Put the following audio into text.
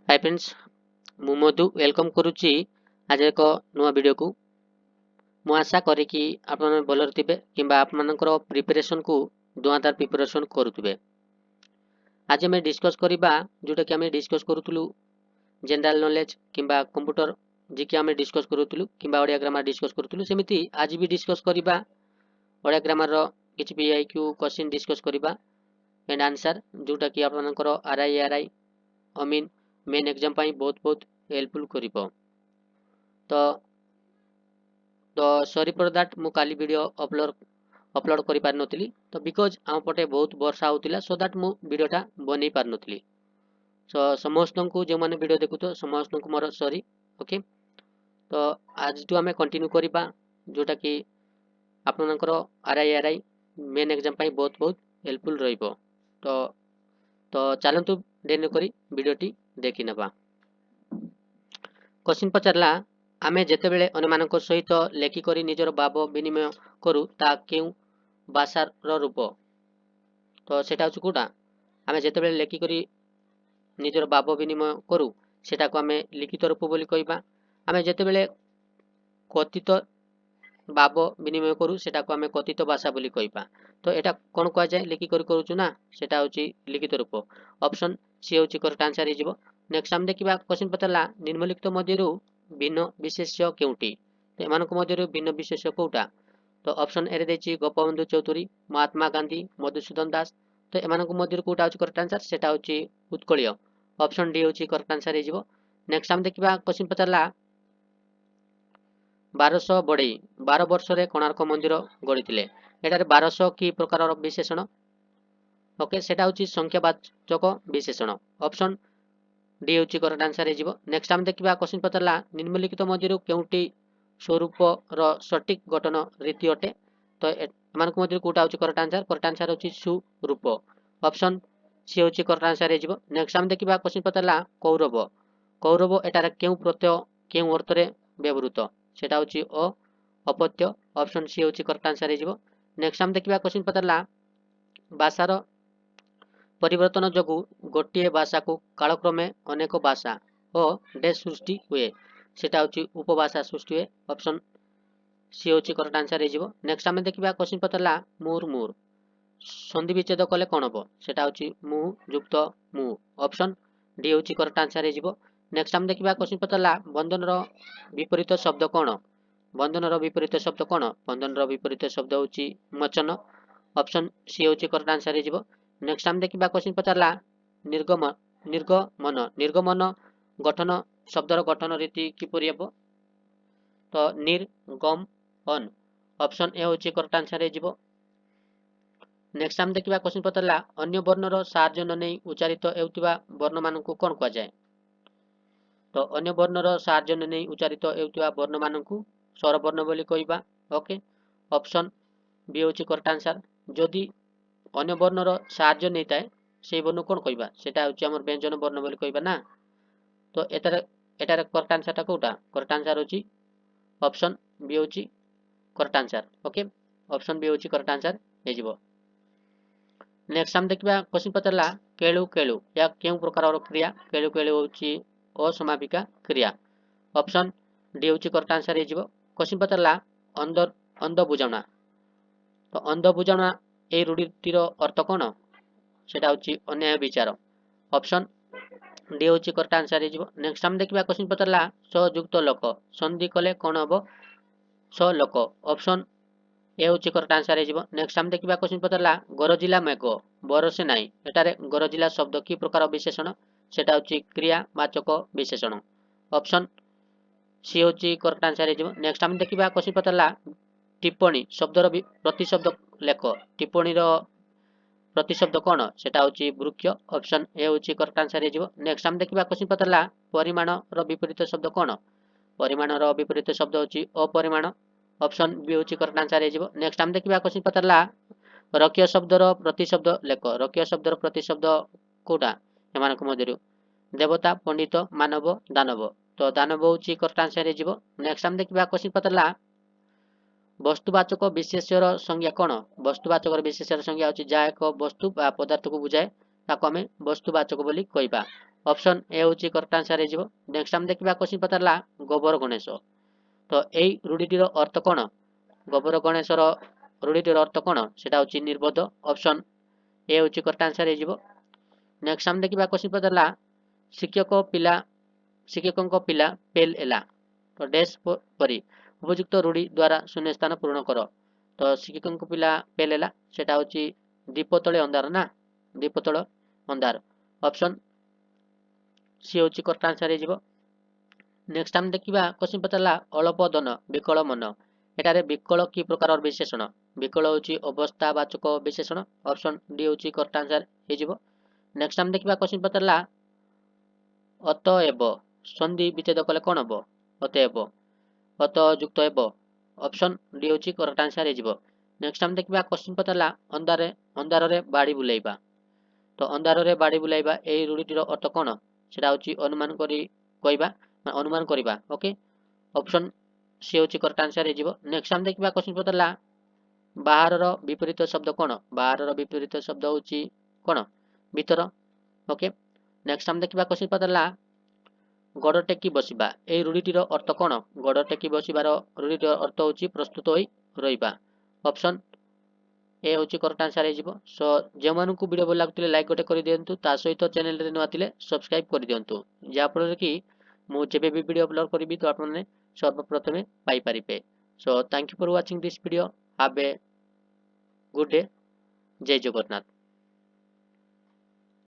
Hi friends मु मधु welcome करुच्ची आज एक नुआ वीडियो को मु आशा करी कि आपण भलर थिबे किंबा आपनकर प्रिपरेशन को दुआदार प्रिपरेशन करुथिबे। आज मैं डिस्कस करिबा जोटा कि हमें डिस्कस करूथलु जनरल नॉलेज किंबा कंप्यूटर जे कि हमें डिस्कस करूथलु किंबा ओडिया ग्रामर डिस्कस करूथलु सेमिति आज भी डिस्कस करिबा ओडिया ग्रामर रो किछ पीआईक्यू क्वेश्चन डिस्कस करिबा एंड आंसर जोटा कि आपनकर आरआई अमीन मेन एग्जाम पाई बहुत बहुत हेल्पफुल करिवो। तो सॉरी फॉर दैट मु काली वीडियो अपलोड करि पार नथिली तो बिकॉज आम पटे बहुत वर्षा होतिला सो दैट मु वीडियोटा बनै पार नथिली। सो समस्त को जो माने वीडियो देखु तो समस्त को मोर सॉरी। ओके तो आज टू हमें कंटिन्यू करिबा जोटा कि आपनकर आरआई मेन एग्जाम पाई बहुत बहुत हेल्पफुल रहिबो। तो चलंतु देन करी वीडियोटी देखि नबा। क्वेश्चन पचारला आमे जेतेबेले अन्यमानक सहित लेखिकरी निजर भाव विनिमय करू ता केउ भाषार रूप। तो सेटा होची कोटा आमे जेतेबेले लेखिकरी निजर भाव विनिमय करू सेटा को आमे लिखित रूप बोली कहबा। आमे जेतेबेले कथित भाव विनिमय करू सेटा को आमे कथित भाषा बोली कहबा। तो एटा कोन कहै जाय लेखिकरी करूछु ना सेटा होची लिखित रूप। ऑप्शन सी होची करेक्ट आंसर हिजबो। नेक्स्ट हम देखिबा क्वेश्चन पतला निम्नलिखित मध्यरु भिन्न विशेष्य केउटी। तो एमानक मध्यरु भिन्न विशेष्य कोउटा। तो ऑप्शन ए रे देछि गोपबंधु चौधुरी महात्मा गांधी मधुसूदन दास। तो एमानक मध्यरु कोउटा होची करेक्ट आंसर सेटा होची उत्कलय। ऑप्शन डी होची करेक्ट आंसर हिजबो। नेक्स्ट हम देखिबा क्वेश्चन पतला 1200 बढई 12 वर्ष रे कोणार्क मंदिर गढिथिले। एटारे 1200 की प्रकार विशेषण। ओके सेटा होची संख्यावाचक विशेषण। ऑप्शन डी होची करेक्ट आंसर हिजबो। नेक्स्ट हम देखिबा क्वेश्चन पतला निम्नलिखित मध्यरु केउटी स्वरूप रो सटीक गठन रीति अटे। तो एमानक मध्यरु कोउटा होची करेक्ट आंसर होची सुरूप। ऑप्शन सी होची करेक्ट आंसर हिजबो। नेक्स्ट हम देखिबा क्वेश्चन पतला कौरव कौरव एटारे केउ प्रत्यय केउ अर्थ रे व्यवहृत सेटा होची अपत्य। ऑप्शन सी होची करेक्ट आंसर हिजबो। नेक्स्ट हम देखिबा क्वेश्चन पतला भाषार परिवर्तन जोगु गोटे भाषा को कालक्रमे अनेक भाषा और डे सृष्टि हुए सेटा होची उपभाषा सृष्टि हुए। ऑप्शन सी होची करेक्ट आंसर हिजबो। नेक्स्ट हम देखिबा क्वेश्चन पतला मुर मुर संधि विच्छेद कले कोन हबो सेटा होची मु युक्त मु। ऑप्शन डी होची करेक्ट आंसर हिजबो। नेक्स्ट हम देखिबा क्वेश्चन पतला बंधन रो विपरीत शब्द कोन। बंधन रो विपरीत शब्द कोन। बंधन रो विपरीत शब्द होची मोचन। ऑप्शन सी होची करेक्ट आंसर हिजबो। नेक्स्ट हम देखिबा क्वेश्चन पतला निर्गमन गठन शब्दर गठन रीति किपरि हेबो। तो निर्गमन ऑप्शन ए होची करेक्ट आंसर हिजबो। नेक्स्ट हम देखिबा क्वेश्चन पतला अन्य वर्णर सार्जन नै उच्चारित हेउतिबा वर्ण मानकु कोन कहै जाय। तो अन्य वर्णर सार्जन नै उच्चारित हेउतिबा वर्ण मानकु स्वर वर्ण बोली कहबा। ओके ऑप्शन बी होची करेक्ट आंसर। जदि अन्य वर्णर सार्जन नै थाए सेही वर्ण कोन कहबा सेटा होची हमर व्यंजन वर्ण बोली कहबा ना। तो एटारे करेक्ट आंसर कोटा करेक्ट आंसर होची ऑप्शन बी होची correct answer. Okay option B होची करेक्ट आंसर हेजिबो। नेक्स्ट हम देखिबा क्वेश्चन पतला केळु केळु या केउ प्रकार क्रिया। केळु केळु होची असमापिका क्रिया। ऑप्शन डी होची करेक्ट आंसर हेजिबो। क्वेश्चन पतला अंध बुझावना। तो अंध बुझावना ए रूढ़िटीर अर्थ कोन सेटा होची अन्याय विचार। ऑप्शन डी होची करेक्ट आंसर हिजबो। नेक्स्ट हम देखिबा क्वेश्चन पतला सयुक्त लोक संधि कले कोन हबो सलोक। ऑप्शन ए होची करेक्ट आंसर हिजबो। नेक्स्ट हम देखिबा क्वेश्चन पतला गरजिला मेघ बरसे नाही एटारे गरजिला शब्द की प्रकार विशेषण सेटा होची क्रियावाचक विशेषण। ऑप्शन सी होची करेक्ट आंसर हिजबो। नेक्स्ट हम देखिबा क्वेश्चन पतला टिप्पणी शब्दर प्रतिशब्द लेख। टिप्पणी रो प्रतिशब्द कोन सेटा होची वृक्ष। ऑप्शन ए होची करेक्ट आंसर हिजबो। नेक्स्ट हम देखिबा क्वेश्चन पतला परिमाण रो विपरीत शब्द कोन। परिमाण रो विपरीत शब्द होची अपरिमाण। ऑप्शन बी होची करेक्ट आंसर हिजबो। नेक्स्ट हम देखिबा क्वेश्चन पतला रक्य शब्द रो प्रतिशब्द लेख। रक्य शब्द रो प्रतिशब्द कोटा एमानक मध्यरु देवता पंडित मानव दानव। तो दानव होची करेक्ट आंसर हिजबो। नेक्स्ट हम देखिबा क्वेश्चन पतला वस्तुवाचक विशेष्यर संज्ञा कोन। वस्तुवाचक विशेष्यर संज्ञा होची जा एक वस्तु बा पदार्थ को बुझाए ताको हमें वस्तुवाचक बोली कहबा। ऑप्शन ए होची करेक्ट आंसर हे जिवो नेक्स्ट हम देखिबा क्वेश्चन पतरला गोबर गणेश तो एई रूढीटीर अर्थ कोन गोबर गणेशर रूढीटीर अर्थ कोन सेटा होची निर्बोध ऑप्शन ए होची करेक्ट आंसर हे जिवो नेक्स्ट हम देखिबा क्वेश्चन पतरला शिक्षकଙ୍କ ପିଲା ଫେଲ୍ ହେଲା ତ ଡ୍ୟାସ୍ ପରି ଉପଯୁକ୍ତ ରୂଢି ଦ୍ୱାରା ଶୂନ୍ୟ ସ୍ଥାନ ପୂରଣ କର ତ ଶିକ୍ଷକଙ୍କ ପିଲା ଫେଲ୍ ହେଲା ସେଟା ହେଉଛି ଦୀପ ତଳେ ଅନ୍ଧାର ନା ଦୀପ ତଳେ ଅନ୍ଧାର ଅପସନ୍ ସି ହେଉଛି କରେକ୍ଟ ଆନ୍ସର ହେଇଯିବ ନେକ୍ସଟ ଆମେ ଦେଖିବା କ୍ୱେଶ୍ଚନ ପଚାରିଲା ଅଳପ ଧନ ବିକଳ ମନ ଏଠାରେ ବିକଳ କି ପ୍ରକାରର ବିଶେଷଣ ବିକଳ ହେଉଛି ଅବସ୍ଥାବାଚକ ବିଶେଷଣ ଅପସନ୍ ଡି ହେଉଛି କରେକ୍ଟ ଆନ୍ସର ହେଇଯିବ ନେକ୍ସଟ ଆମେ ଦେଖିବା କ୍ୱେଶ୍ଚନ ପଚାରିଲା ଅତଏବ ସନ୍ଧି ବିଚ୍ଛେଦ କଲେ କ'ଣ ହେବ ଅତଏବ ଅତ ଯୁକ୍ତ ହେବ ଅପସନ୍ ଡି ହେଉଛି କରେକ୍ଟ ଆନ୍ସର ହେଇଯିବ ନେକ୍ସଟ ଆମେ ଦେଖିବା କ୍ୱେଶ୍ଚନ ପଚାରିଲା ଅନ୍ଧାରରେ ବାଡ଼ି ବୁଲାଇବା ତ ଅନ୍ଧାରରେ ବାଡ଼ି ବୁଲାଇବା ଏହି ରୂଢ଼ିଟିର ଅର୍ଥ କ'ଣ ସେଟା ହେଉଛି ଅନୁମାନ କରି କହିବା ଅନୁମାନ କରିବା ଓକେ ଅପସନ୍ ସି ହେଉଛି କରେକ୍ଟ ଆନ୍ସର ହେଇଯିବ ନେକ୍ସଟ ଆମେ ଦେଖିବା କ୍ୱେଶ୍ଚନ ପଚାରିଲା ବାହାରର ବିପରୀତ ଶବ୍ଦ କ'ଣ ବାହାରର ବିପରୀତ ଶବ୍ଦ ହେଉଛି କ'ଣ ଭିତର ଓକେ ନେକ୍ସଟ ଆମେ ଦେଖିବା କ୍ୱେଶ୍ଚନ ପଚାରିଲା ଗୋଡ଼ ଟେକି ବସିବା ଏହି ରୂଢ଼ିଟିର ଅର୍ଥ କ'ଣ ଗୋଡ଼ ଟେକି ବସିବାର ରୂଢ଼ିଟିର ଅର୍ଥ ହେଉଛି ପ୍ରସ୍ତୁତ ହୋଇ ରହିବା ଅପସନ୍ ଏ ହେଉଛି କରେକ୍ଟ ଆନ୍ସର ହେଇଯିବ ସୋ ଯେଉଁମାନଙ୍କୁ ଭିଡ଼ିଓ ଭଲ ଲାଗୁଥିଲେ ଲାଇକ୍ ଗୋଟେ କରିଦିଅନ୍ତୁ ତା ସହିତ ଚ୍ୟାନେଲରେ ନୂଆ ଥିଲେ ସବସ୍କ୍ରାଇବ୍ କରିଦିଅନ୍ତୁ ଯାହାଫଳରେ କି ମୁଁ ଯେବେ ବି ଭିଡ଼ିଓ ଅପଲୋଡ଼ କରିବି ତ ଆପଣମାନେ ସର୍ବପ୍ରଥମେ ପାଇପାରିବେ so thank you for watching this video have a good day ଜୟ ଜଗନ୍ନାଥ।